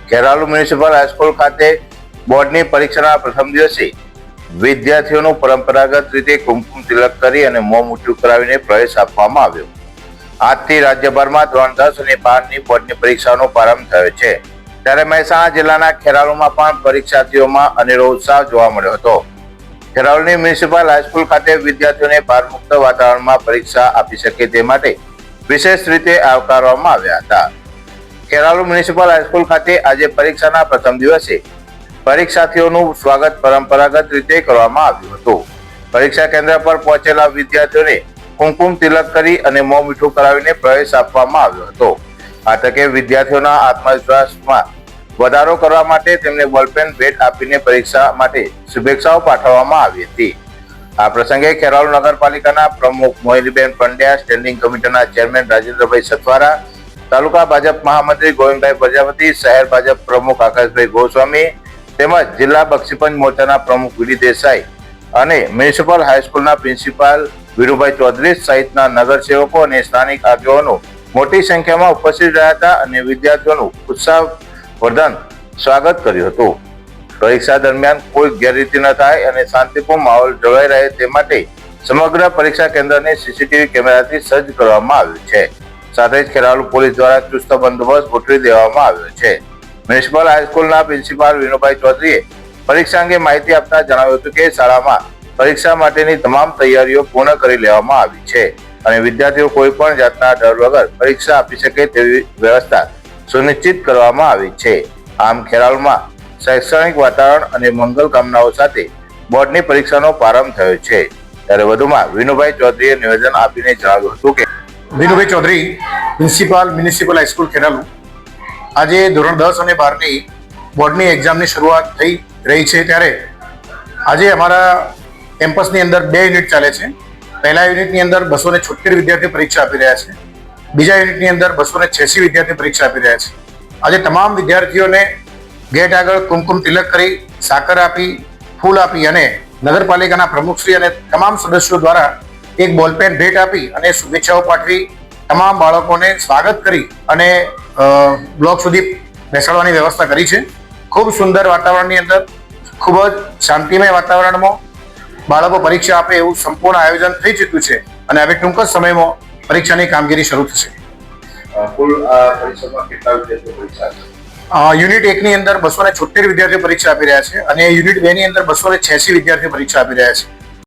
Kheralu municipal high school ખાતે બોર્ડની પરીક્ષાના પ્રથમ દિવસે વિદ્યાર્થીઓનું પરંપરાગત રીતે કુમકુમ તિલક કરી અને મોં મીઠું કરાવીને પ્રવેશ આપવામાં આવ્યો. આજથી રાજ્યભરમાં ધોરણ 10 અને 12ની બોર્ડની પરીક્ષાનો પ્રારંભ થયો છે. ત્યારે મહેસાણા જિલ્લાના ખેરાલુમાં પણ પરીક્ષાર્થીઓમાં અનેરો ઉત્સાહ જોવા મળ્યો હતો. ખેરાલુની મ્યુનિસિપલ હાઈસ્કૂલ ખાતે વિદ્યાર્થીઓને ભારમુક્ત વાતાવરણમાં પરીક્ષા આપી શકે તે માટે વિશેષ રીતે આવકારવામાં આવ્યા હતા. ખેરાલુ મ્યુનિસિપલ હાઈસ્કૂલ ખાતે આજે પરીક્ષાના પ્રથમ દિવસે પરીક્ષાર્થીઓનું સ્વાગત પરંપરાગત રીતે કરવામાં આવ્યું હતું. પરીક્ષા કેન્દ્ર પર પહોંચેલા વિદ્યાર્થીઓને કુમકુમ તિલક કરી અને મોં મીઠું કરાવીને પ્રવેશ આપવામાં આવ્યો હતો. આ તકે વિદ્યાર્થીઓના આત્મવિશ્વાસમાં વધારો કરવા માટે તેમને બોલપેન ભેટ આપીને પરીક્ષા માટે શુભેચ્છાઓ પાઠવવામાં આવી હતી. આ પ્રસંગે ખેરાલુ નગરપાલિકાના પ્રમુખ મોહિનીબેન પંડ્યા, સ્ટેન્ડિંગ કમિટીના ચેરમેન રાજેન્દ્રભાઈ સથવારા, તાલુકા ભાજપ મહામંત્રી ગોવિંદભાઈ પ્રજાપતિ, શહેર ભાજપ પ્રમુખ આકાશભાઈ ગોસ્વામી તેમજ જિલ્લા બક્ષીપંચ મોરચાના પ્રમુખ વીડી દેસાઈ અને મ્યુનિસિપલ હાઈસ્કૂલના પ્રિન્સિપાલ વીરુભાઈ ચૌધરી સહિતના નગરસેવકો અને સ્થાનિક આગેવાનો મોટી સંખ્યામાં ઉપસ્થિત રહ્યા હતા અને વિદ્યાર્થીઓનું ઉત્સાહવર્ધન સ્વાગત કર્યું હતું. પરીક્ષા દરમિયાન કોઈ ગેરરીતિ ન થાય અને શાંતિપૂર્ણ માહોલ જળવાઈ રહે તે માટે સમગ્ર પરીક્ષા કેન્દ્રને સીસીટીવી કેમેરાથી સજ્જ કરવામાં આવ્યું છે. સાથે જ ખેરાલુ પોલીસ દ્વારા ચુસ્ત બંદોબસ્ત ગોઠવી દેવામાં આવ્યો છે. મ્યુનિસિપલ હાઈસ્કૂલના પ્રિન્સિપાલ વિનુભાઈ ચૌધરીએ પરીક્ષા અંગે માહિતી આપતા જણાવ્યું હતું કે શાળામાં પરીક્ષા માટેની તમામ તૈયારીઓ પૂર્ણ કરી લેવામાં આવી છે અને વિદ્યાર્થીઓ કોઈ પણ જાતના ડર વગર પરીક્ષા આપી શકે તેવી વ્યવસ્થા સુનિશ્ચિત કરવામાં આવી છે. આમ ખેરાલુમાં શૈક્ષણિક વાતાવરણ અને મંગલ કામનાઓ સાથે બોર્ડની પરીક્ષાનો પ્રારંભ થયો છે. ત્યારે વધુમાં વિનુભાઈ ચૌધરીએ નિવેદન આપીને જણાવ્યું હતું કે Vinubhai Chaudhari, principal municipal high school Kheralu. આજે ધોરણ 10 અને 12ની બોર્ડની એક્ઝામની શરૂઆત થઈ રહી છે ત્યારે આજે અમારા કેમ્પસની અંદર 2 યુનિટ ચાલે છે. પહેલા યુનિટની અંદર 276 વિદ્યાર્થીઓ પરીક્ષા આપી રહ્યા છે. બીજા યુનિટની અંદર 286 વિદ્યાર્થીઓ પરીક્ષા આપી રહ્યા છે. આજે તમામ વિદ્યાર્થીઓને ગેટ આગળ કુમકુમ તિલક કરી, સાકર આપી, ફૂલ આપી અને નગરપાલિકાના પ્રમુખશ્રી અને તમામ સદસ્યો દ્વારા એક બોલપેન ભેટ આપી અને શુભેચ્છાઓ પાઠવી તમામ બાળકોને સ્વાગત કરી અને બ્લોક સુધી બેસાડવાની વ્યવસ્થા કરી છે. ખૂબ સુંદર વાતાવરણની અંદર, ખૂબ જ શાંતિમય વાતાવરણમાં બાળકો પરીક્ષા આપે એવું સંપૂર્ણ આયોજન થઈ ચૂક્યું છે અને હવે ટૂંક જ સમયમાં પરીક્ષાની કામગીરી શરૂ થશે. યુનિટ 1ની અંદર 276 વિદ્યાર્થીઓ પરીક્ષા આપી રહ્યા છે અને યુનિટ 2ની અંદર 286 વિદ્યાર્થીઓ પરીક્ષા આપી રહ્યા છે.